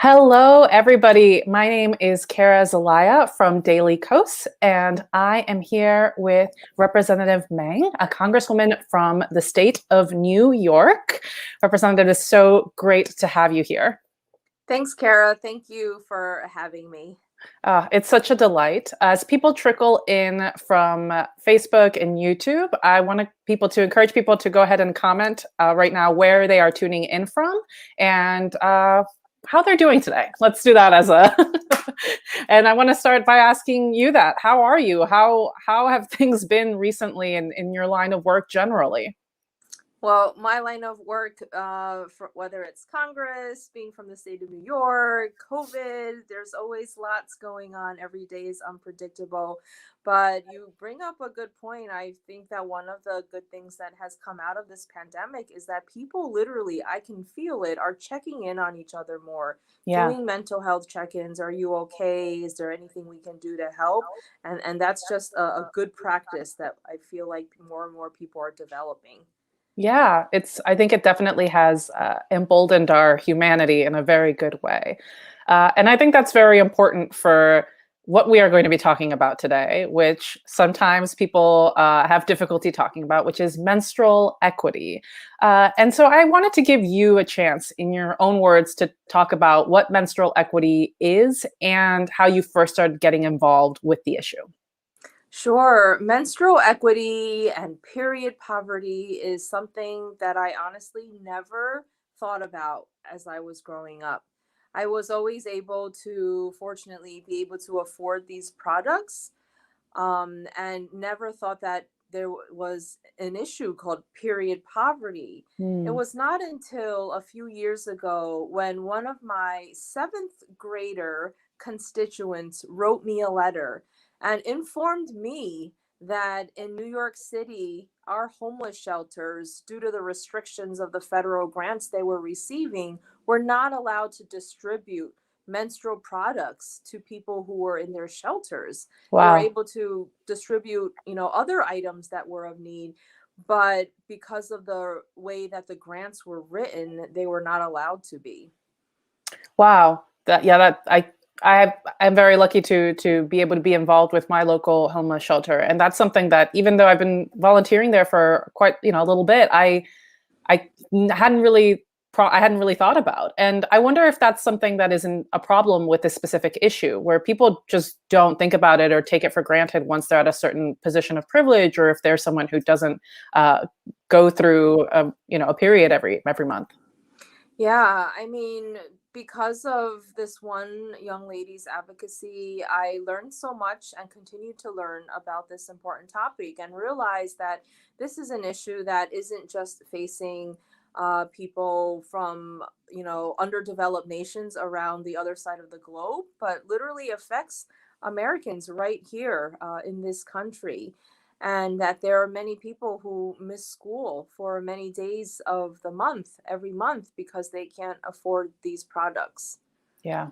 Hello, everybody. My name is Kara Zelaya from Daily Kos, and I am here with Representative Meng, a congresswoman from the state of New York. Representative, it's so great to have you here. Thanks, Kara. Thank you for having me. It's such a delight. As people trickle in from Facebook and YouTube, I want people to encourage people to go ahead and comment right now where they are tuning in from and how they're doing today. Let's do that as a. And I want to start by asking you that. How are you? How have things been recently in your line of work generally? Well, my line of work, whether it's Congress, being from the state of New York, COVID, there's always lots going on. Every day is unpredictable. But you bring up a good point. I think that one of the good things that has come out of this pandemic is that people literally, I can feel it, are checking in on each other more, Yeah. doing mental health check-ins. Are you okay? Is there anything we can do to help? And that's just a good practice that I feel like more and more people are developing. Yeah, I think it definitely has emboldened our humanity in a very good way. And I think that's very important for what we are going to be talking about today, which sometimes people have difficulty talking about, which is menstrual equity. And so I wanted to give you a chance, in your own words, to talk about what menstrual equity is and how you first started getting involved with the issue. Sure. Menstrual equity and period poverty is something that I honestly never thought about as I was growing up. I was always able to, fortunately, be able to afford these products, and never thought that was an issue called period poverty. It Hmm. was not until a few years ago when one of my seventh grader constituents wrote me a letter and informed me that in New York City, our homeless shelters, due to the restrictions of the federal grants they were receiving, were not allowed to distribute menstrual products to people who were in their shelters. They were Wow. able to distribute, other items that were of need, but because of the way that the grants were written, they were not allowed to be. Wow. I'm very lucky to be able to be involved with my local homeless shelter, and that's something that, even though I've been volunteering there for quite a little bit, I hadn't really I hadn't really thought about. And I wonder if that's something that isn't a problem with this specific issue, where people just don't think about it or take it for granted once they're at a certain position of privilege, or if there's someone who doesn't go through a period every month. Yeah, I mean, because of this one young lady's advocacy, I learned so much and continue to learn about this important topic and realize that this is an issue that isn't just facing people from, underdeveloped nations around the other side of the globe, but literally affects Americans right here in this country, and that there are many people who miss school for many days of the month, every month, because they can't afford these products. Yeah.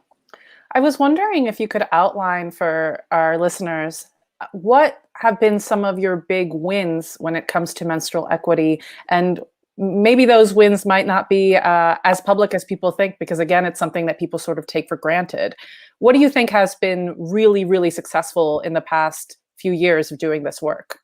I was wondering if you could outline for our listeners what have been some of your big wins when it comes to menstrual equity, and maybe those wins might not be as public as people think, because again, it's something that people sort of take for granted. What do you think has been really, really successful in the past few years of doing this work?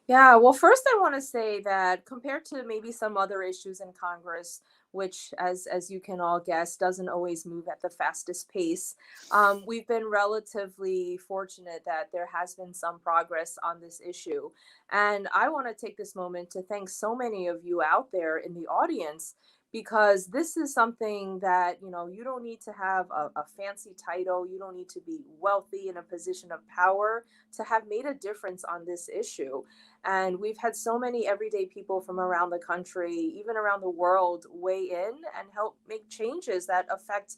Yeah, well, first I want to say that compared to maybe some other issues in Congress, which, as you can all guess, doesn't always move at the fastest pace, we've been relatively fortunate that there has been some progress on this issue. And I want to take this moment to thank so many of you out there in the audience, because this is something that, you don't need to have a fancy title, you don't need to be wealthy in a position of power to have made a difference on this issue. And we've had so many everyday people from around the country, even around the world, weigh in and help make changes that affect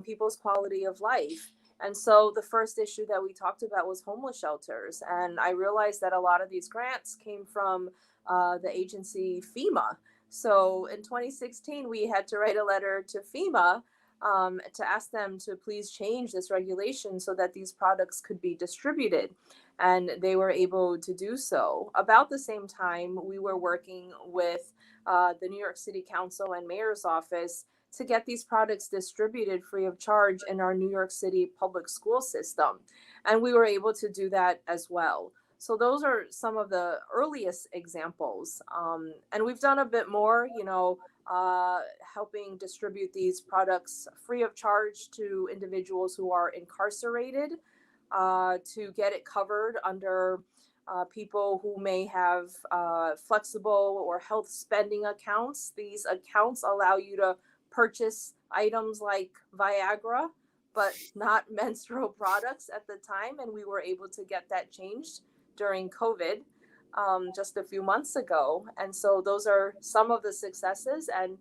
people's quality of life. And so the first issue that we talked about was homeless shelters. And I realized that a lot of these grants came from the agency FEMA. So in 2016, we had to write a letter to FEMA to ask them to please change this regulation so that these products could be distributed, and they were able to do so. About the same time, we were working with the New York City Council and Mayor's office to get these products distributed free of charge in our New York City public school system. And we were able to do that as well. So those are some of the earliest examples. And we've done a bit more, helping distribute these products free of charge to individuals who are incarcerated, to get it covered under people who may have flexible or health spending accounts. These accounts allow you to purchase items like Viagra, but not menstrual products at the time. And we were able to get that changed during COVID just a few months ago. And so those are some of the successes. And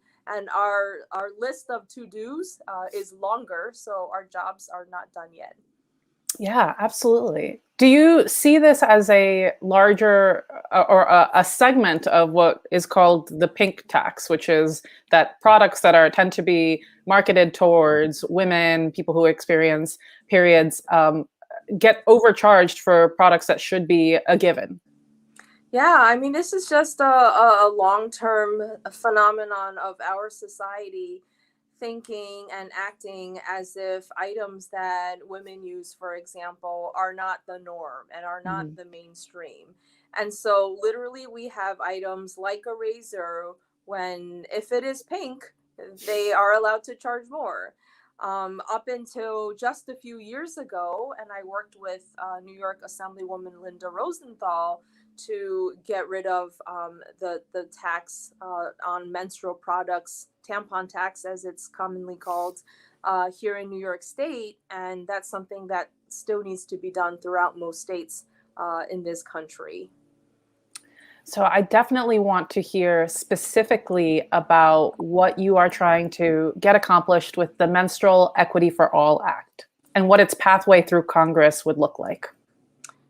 our list of to-dos is longer. So our jobs are not done yet. Yeah, absolutely. Do you see this as a larger or a segment of what is called the pink tax, which is that products that tend to be marketed towards women, people who experience periods, get overcharged for products that should be a given? Yeah, I mean, this is just a long-term phenomenon of our society thinking and acting as if items that women use, for example, are not the norm and are not Mhm. the mainstream. And so literally we have items like a razor when if it is pink, they are allowed to charge more. Up until just a few years ago, and I worked with New York Assemblywoman Linda Rosenthal to get rid of the tax on menstrual products, tampon tax as it's commonly called, here in New York State. And that's something that still needs to be done throughout most states in this country. So I definitely want to hear specifically about what you are trying to get accomplished with the Menstrual Equity for All Act and what its pathway through Congress would look like.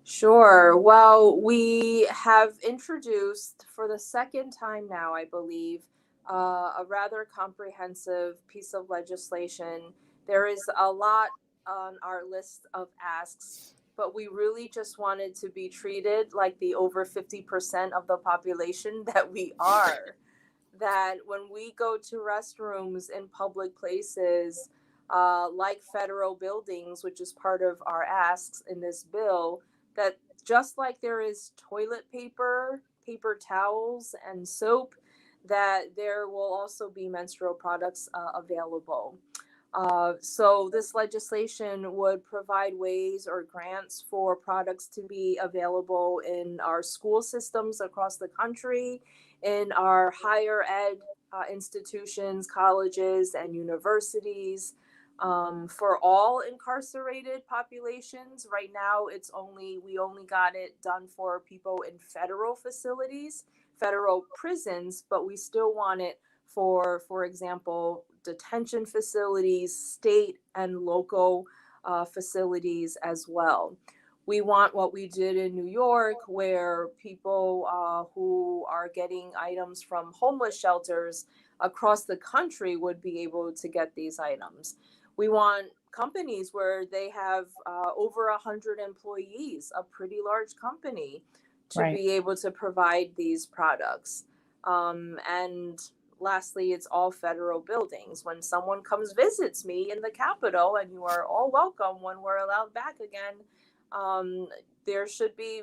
Sure. Well, we have introduced for the second time now, I believe, a rather comprehensive piece of legislation. There is a lot on our list of asks, but we really just wanted to be treated like the over 50% of the population that we are. That when we go to restrooms in public places, like federal buildings, which is part of our asks in this bill, that just like there is toilet paper, paper towels, and soap, that there will also be menstrual products available. So this legislation would provide ways or grants for products to be available in our school systems across the country, in our higher ed institutions, colleges, and universities, for all incarcerated populations. Right now, we only got it done for people in federal facilities, federal prisons, but we still want it for example, detention facilities, state and local facilities as well. We want what we did in New York, where people who are getting items from homeless shelters across the country would be able to get these items. We want companies where they have over 100 employees, a pretty large company, to Right. be able to provide these products. And lastly, it's all federal buildings. When someone comes visits me in the Capitol, and you are all welcome when we're allowed back again, there should be,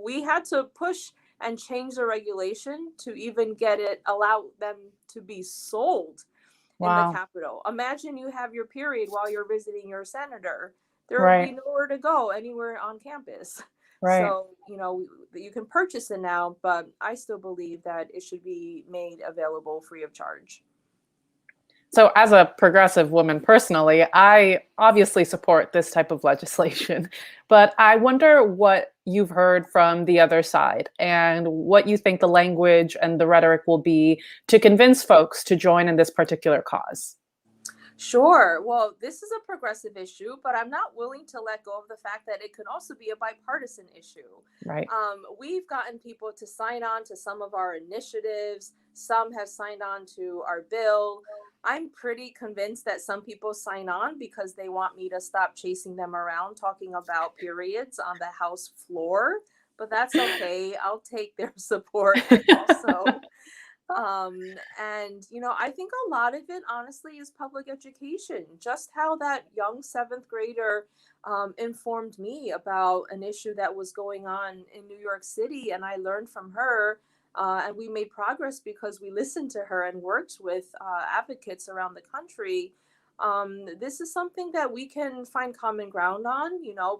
we had to push and change the regulation to even allow them to be sold in the Wow. Capitol. Imagine you have your period while you're visiting your senator. There would be Right. nowhere to go anywhere on campus. Right. So, you can purchase it now, but I still believe that it should be made available free of charge. So, as a progressive woman personally, I obviously support this type of legislation, but I wonder what you've heard from the other side and what you think the language and the rhetoric will be to convince folks to join in this particular cause. Sure. Well, this is a progressive issue, but I'm not willing to let go of the fact that it can also be a bipartisan issue. Right. We've gotten people to sign on to some of our initiatives. Some have signed on to our bill. I'm pretty convinced that some people sign on because they want me to stop chasing them around talking about periods on the House floor, but that's okay. I'll take their support also. And, I think a lot of it, honestly, is public education. Just how that young seventh grader informed me about an issue that was going on in New York City. And I learned from her. And we made progress because we listened to her and worked with advocates around the country. This is something that we can find common ground on.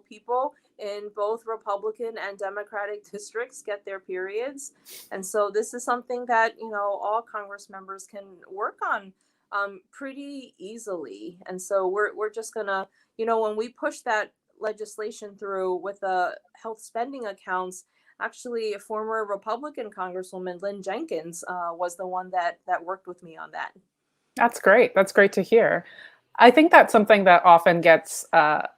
People in both Republican and Democratic districts get their periods. And so this is something that, all Congress members can work on pretty easily. And so we're just going to, when we push that legislation through with the health spending accounts, actually a former Republican Congresswoman Lynn Jenkins was the one that worked with me on that. That's great. That's great to hear. I think that's something that often gets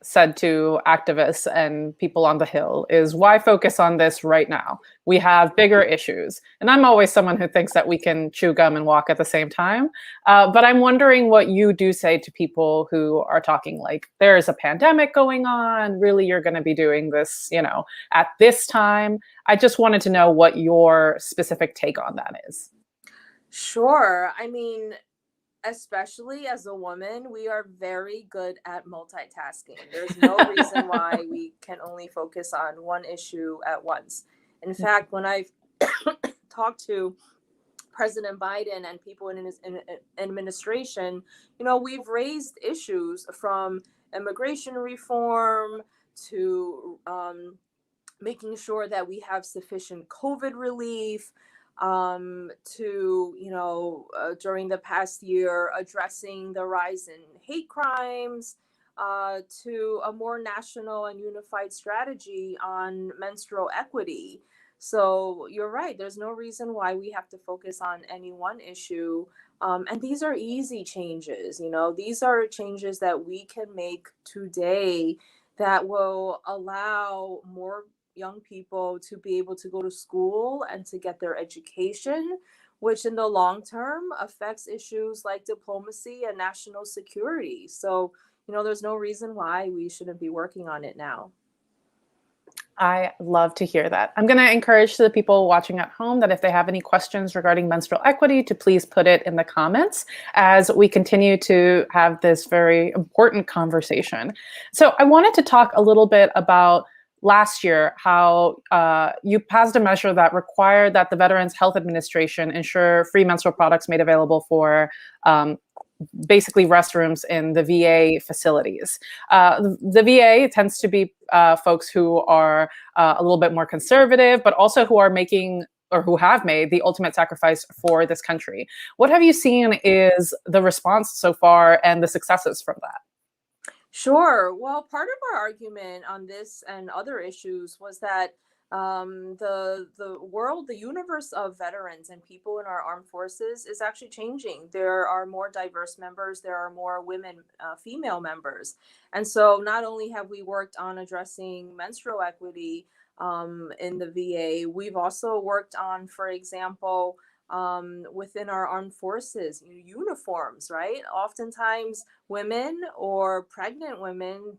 said to activists and people on the Hill is why focus on this right now? We have bigger issues. And I'm always someone who thinks that we can chew gum and walk at the same time. But I'm wondering what you do say to people who are talking like, there's a pandemic going on. Really, you're going to be doing this, at this time. I just wanted to know what your specific take on that is. Sure. I mean, especially as a woman, we are very good at multitasking. There's no reason why we can only focus on one issue at once. In fact, when I've talked to President Biden and people in his administration, we've raised issues from immigration reform to making sure that we have sufficient COVID relief, to, during the past year, addressing the rise in hate crimes, to a more national and unified strategy on menstrual equity. So you're right. There's no reason why we have to focus on any one issue. And these are easy changes. These are changes that we can make today that will allow more young people to be able to go to school and to get their education, which in the long term affects issues like diplomacy and national security. So, there's no reason why we shouldn't be working on it now. I love to hear that. I'm going to encourage the people watching at home that if they have any questions regarding menstrual equity, to please put it in the comments as we continue to have this very important conversation. So I wanted to talk a little bit about last year how you passed a measure that required that the Veterans Health Administration ensure free menstrual products made available for basically restrooms in the VA facilities. The VA tends to be folks who are a little bit more conservative, but also who are making or who have made the ultimate sacrifice for this country. What have you seen is the response so far and the successes from that? Sure. Well, part of our argument on this and other issues was that the world, the universe of veterans and people in our armed forces is actually changing. There are more diverse members. There are more women, female members, and so not only have we worked on addressing menstrual equity in the VA, we've also worked on, for example, within our armed forces, uniforms, right? Oftentimes, women or pregnant women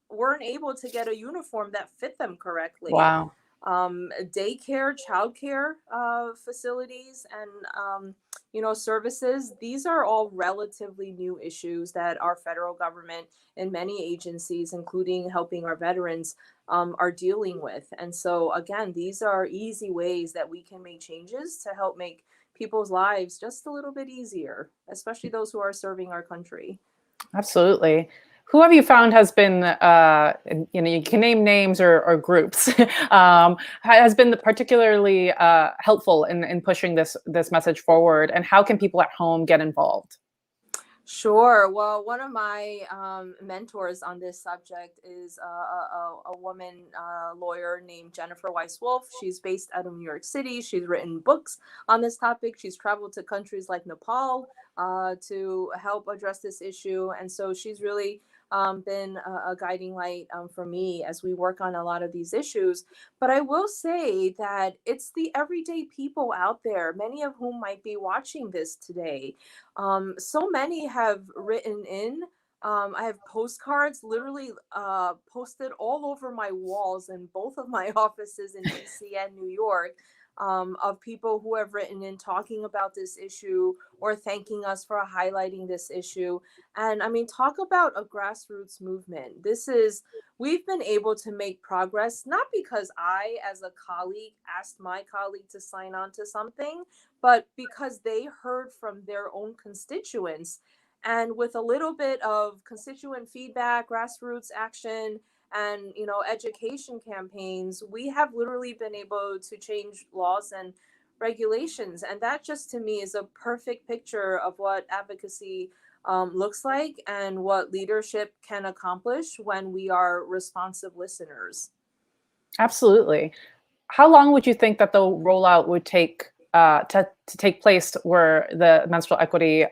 weren't able to get a uniform that fit them correctly. Wow. Daycare, childcare facilities, and services. These are all relatively new issues that our federal government and many agencies, including helping our veterans, are dealing with. And so, again, these are easy ways that we can make changes to help make people's lives just a little bit easier, especially those who are serving our country. Absolutely. Who have you found has been, you can name names or groups, has been particularly helpful in pushing this message forward? And how can people at home get involved? Sure. Well, one of my mentors on this subject is a woman lawyer named Jennifer Weiss Wolf. She's based out of New York City. She's written books on this topic. She's traveled to countries like Nepal to help address this issue. And so she's really been a guiding light for me as we work on a lot of these issues. But I will say that it's the everyday people out there, many of whom might be watching this today. So many have written in. I have postcards literally posted all over my walls in both of my offices in DC and New York, of people who have written in talking about this issue or thanking us for highlighting this issue. And I mean, talk about a grassroots movement. We've been able to make progress, not because I, as a colleague, asked my colleague to sign on to something, but because they heard from their own constituents. And with a little bit of constituent feedback, grassroots action, and education campaigns, we have literally been able to change laws and regulations. And that just to me is a perfect picture of what advocacy looks like and what leadership can accomplish when we are responsive listeners. Absolutely. How long would you think that the rollout would take to take place where the menstrual equity,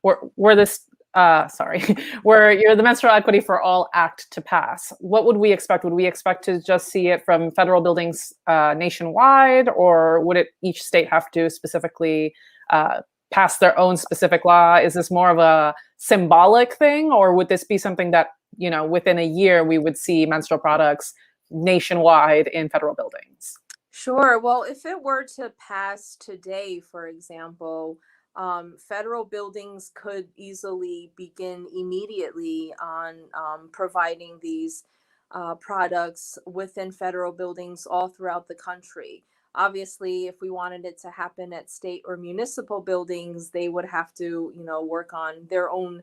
where this, sorry, where you're the menstrual equity for all act to pass? What would we expect? Would we expect to just see it from federal buildings nationwide, or would it each state have to specifically pass their own specific law? Is this more of a symbolic thing, or would this be something that, within a year we would see menstrual products nationwide in federal buildings? Sure. Well, if it were to pass today, for example, federal buildings could easily begin immediately on providing these products within federal buildings all throughout the country. Obviously, if we wanted it to happen at state or municipal buildings, they would have to, work on their own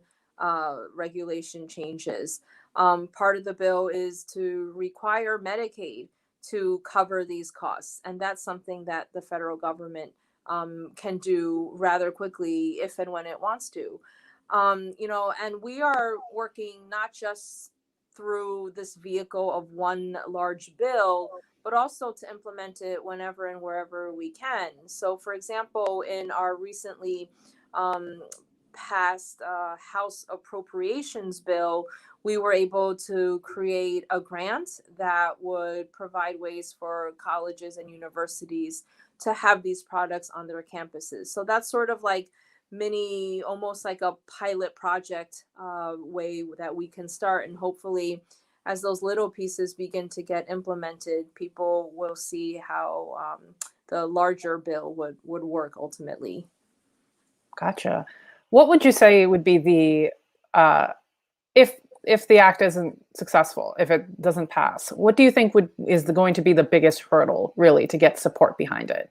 regulation changes. Part of the bill is to require Medicaid to cover these costs. And that's something that the federal government can do rather quickly if and when it wants to. And we are working not just through this vehicle of one large bill, but also to implement it whenever and wherever we can. So, for example, in our recently um, passed House Appropriations bill, we were able to create a grant that would provide ways for colleges and universities to have these products on their campuses. So that's sort of like mini, almost like a pilot project way that we can start. And hopefully, as those little pieces begin to get implemented, people will see how the larger bill would work ultimately. Gotcha. What would you say would be the if the act isn't successful, if it doesn't pass, what do you think is going to be the biggest hurdle really to get support behind it?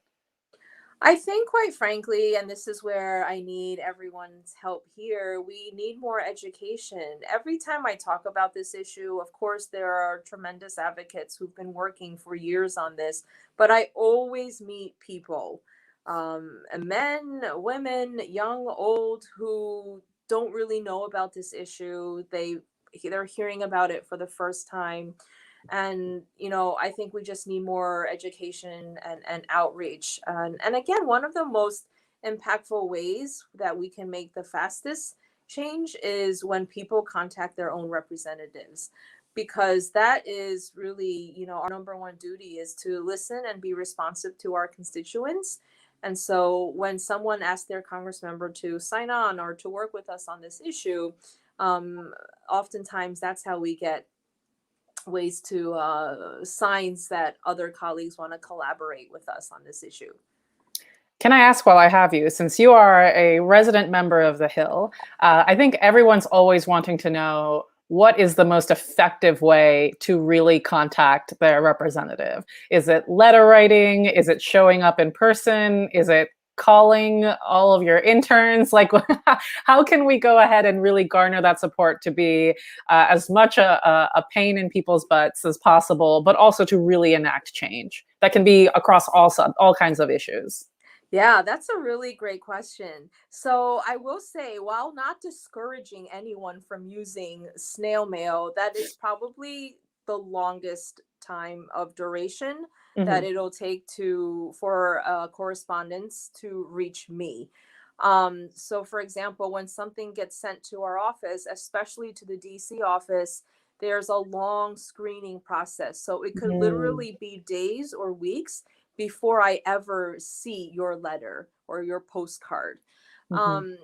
I think, quite frankly, and this is where I need everyone's help here, we need more education. Every time I talk about this issue, of course, there are tremendous advocates who've been working for years on this, but I always meet people, men, women, young, old, who don't really know about this issue. They're hearing about it for the first time. And I think we just need more education and outreach. And again, one of the most impactful ways that we can make the fastest change is when people contact their own representatives, because that is really, our number one duty is to listen and be responsive to our constituents. And so when someone asks their congress member to sign on or to work with us on this issue, um, oftentimes that's how we get ways to signs that other colleagues want to collaborate with us on this issue. Can I ask while I have you, since you are a resident member of the Hill, I think everyone's always wanting to know what is the most effective way to really contact their representative? Is it letter writing? Is it showing up in person? Is it calling all of your interns? Like, how can we go ahead and really garner that support to be as much a pain in people's butts as possible, but also to really enact change that can be across all kinds of issues? Yeah, that's a really great question. So I will say, while not discouraging anyone from using snail mail, that is probably the longest time of duration that Hmm. it'll take for correspondence to reach me. So for example, when something gets sent to our office, especially to the DC office, there's a long screening process. So it could Hmm. literally be days or weeks before I ever see your letter or your postcard. Hmm. Um,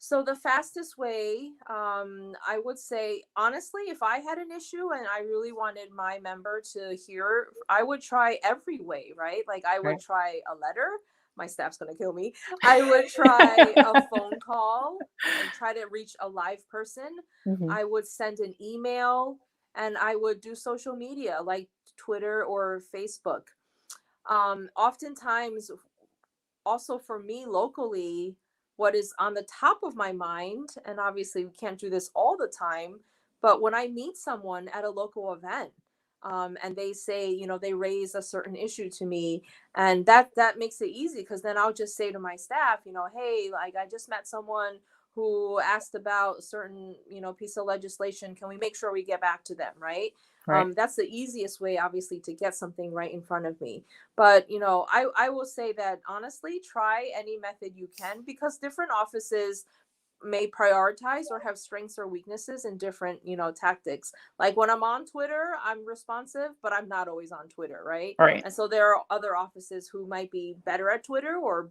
So the fastest way, I would say, honestly, if I had an issue and I really wanted my member to hear, I would try every way, right? Like I would Right. try a letter. My staff's gonna kill me. I would try a phone call and try to reach a live person. Hmm. I would send an email, and I would do social media like Twitter or Facebook. Oftentimes, also for me locally, what is on the top of my mind, and obviously we can't do this all the time, but when I meet someone at a local event, and they say, they raise a certain issue to me, and that makes it easy because then I'll just say to my staff, hey, like I just met someone who asked about a certain, piece of legislation. Can we make sure we get back to them, right? Right. That's the easiest way, obviously, to get something right in front of me. But I will say that honestly, try any method you can because different offices may prioritize or have strengths or weaknesses in different tactics. Like when I'm on Twitter, I'm responsive, but I'm not always on Twitter, right? Right. And so there are other offices who might be better at Twitter or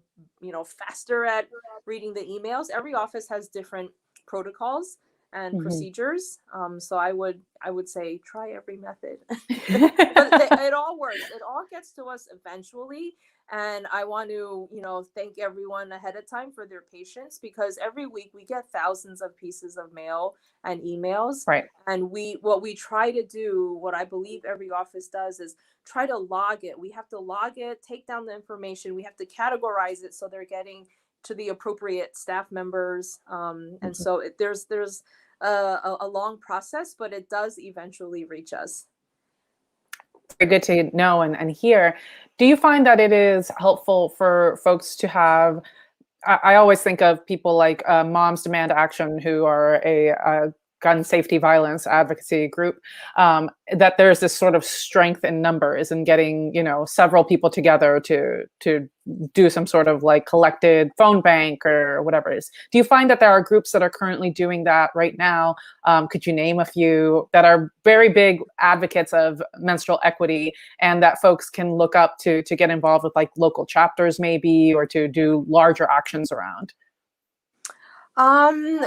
faster at reading the emails. Every office has different protocols and Hmm. procedures. So I would say try every method. But it all works. It all gets to us eventually. And I want to, thank everyone ahead of time for their patience because every week we get thousands of pieces of mail and emails. Right. And what we try to do, what I believe every office does, is try to log it. We have to log it, take down the information. We have to categorize it so they're getting to the appropriate staff members. And Mhm. so there's a long process, but it does eventually reach us. Very good to know and hear. Do you find that it is helpful for folks to have I always think of people like Moms Demand Action, who are a gun safety violence advocacy group. That there's this sort of strength in numbers and getting several people together to do some sort of like collected phone bank or whatever it is. Do you find that there are groups that are currently doing that right now? Could you name a few that are very big advocates of menstrual equity and that folks can look up to get involved with like local chapters maybe or to do larger actions around?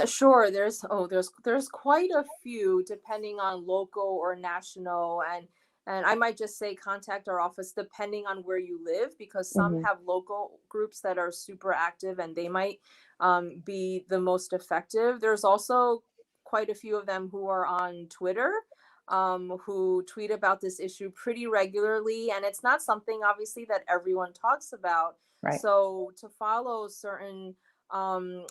Sure. There's quite a few depending on local or national, and I might just say contact our office depending on where you live because some Hmm. have local groups that are super active and they might be the most effective. There's also quite a few of them who are on Twitter, who tweet about this issue pretty regularly, and it's not something obviously that everyone talks about. Right. So to follow certain um,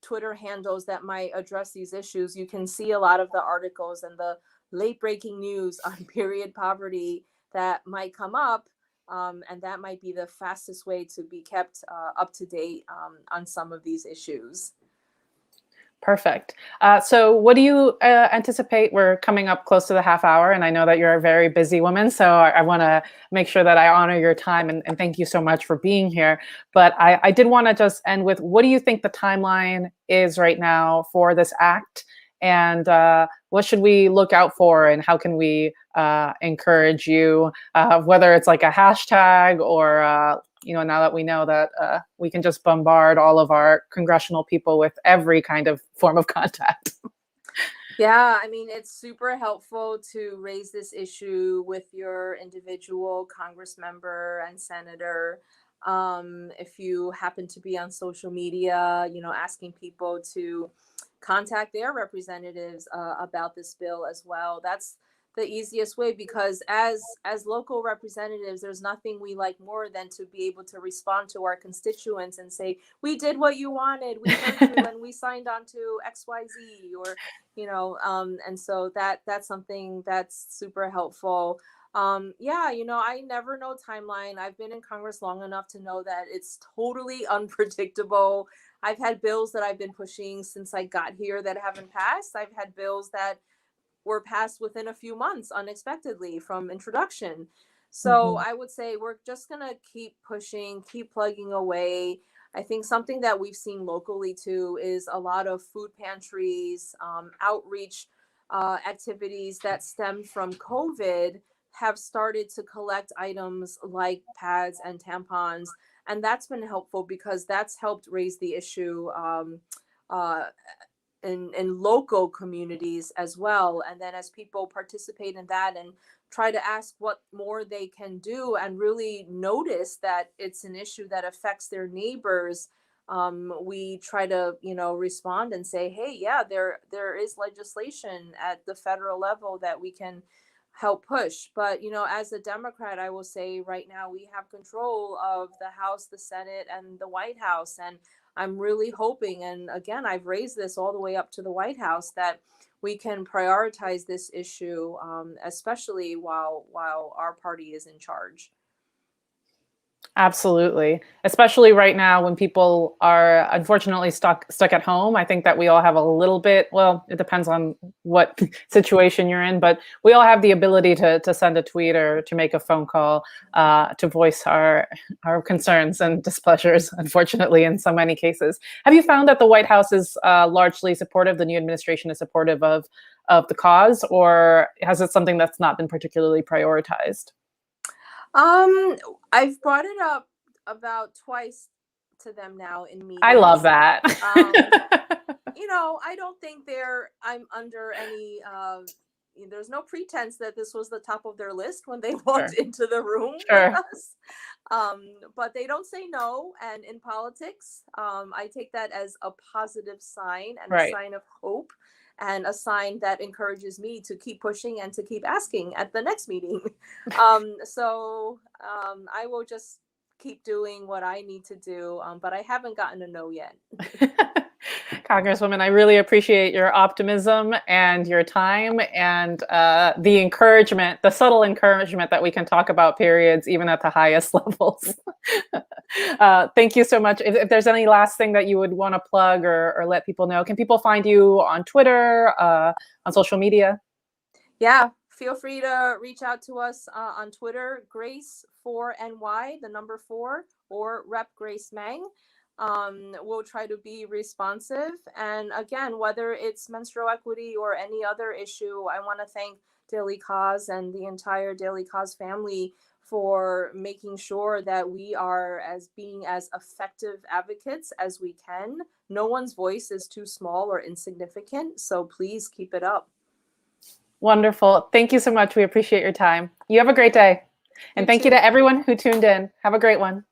Twitter handles that might address these issues, you can see a lot of the articles and the late breaking news on period poverty that might come up. And that might be the fastest way to be kept up to date on some of these issues. Perfect. So, what do you anticipate? We're coming up close to the half hour, and I know that you're a very busy woman. So, I want to make sure that I honor your time and thank you so much for being here. But I did want to just end with what do you think the timeline is right now for this act? And what should we look out for? And how can we encourage you, whether it's like a hashtag or now that we know that we can just bombard all of our congressional people with every kind of form of contact. Yeah, I mean, it's super helpful to raise this issue with your individual Congress member and senator. If you happen to be on social media, asking people to contact their representatives about this bill as well. That's the easiest way because as local representatives, there's nothing we like more than to be able to respond to our constituents and say, we did what you wanted, we heard you, and we signed on to XYZ, or and so that's something that's super helpful. Yeah, I never know timeline. I've been in Congress long enough to know that it's totally unpredictable. I've had bills that I've been pushing since I got here that haven't passed. I've had bills that were passed within a few months unexpectedly from introduction. So Mhm. I would say we're just going to keep pushing, keep plugging away. I think something that we've seen locally too is a lot of food pantries, outreach activities that stemmed from COVID have started to collect items like pads and tampons. And that's been helpful because that's helped raise the issue uh, in local communities as well. And then as people participate in that and try to ask what more they can do and really notice that it's an issue that affects their neighbors, we try to, respond and say, hey, yeah, there is legislation at the federal level that we can help push. But as a Democrat, I will say right now we have control of the House, the Senate, and the White House. And I'm really hoping, and again, I've raised this all the way up to the White House, that we can prioritize this issue, especially while our party is in charge. Absolutely. Especially right now when people are unfortunately stuck at home. I think that we all have a little bit, well, it depends on what situation you're in, but we all have the ability to send a tweet or to make a phone call to voice our concerns and displeasures, unfortunately, in so many cases. Have you found that the White House is largely supportive, the new administration is supportive of the cause, or has it something that's not been particularly prioritized? I've brought it up about twice to them now in I love meetings. that. Um, I don't think I'm under any, there's no pretense that this was the top of their list when they walked Sure. into the room with Sure. us. But they don't say no. And in politics, I take that as a positive sign and a Right. sign of hope and a sign that encourages me to keep pushing and to keep asking at the next meeting. I will just keep doing what I need to do, but I haven't gotten a no yet. Congresswoman, I really appreciate your optimism and your time and the encouragement, the subtle encouragement that we can talk about periods even at the highest levels. Thank you so much. If there's any last thing that you would want to plug or let people know, can people find you on Twitter, on social media? Yeah, feel free to reach out to us on Twitter, Grace4NY, the number 4, or Rep Grace Meng. We'll try to be responsive. And again, whether it's menstrual equity or any other issue, I want to thank Daily Cause and the entire Daily Cause family for making sure that we are being as effective advocates as we can. No one's voice is too small or insignificant, so please keep it up. Wonderful. Thank you so much. We appreciate your time. You have a great day. And You thank you too. to everyone who tuned in. Have a great one.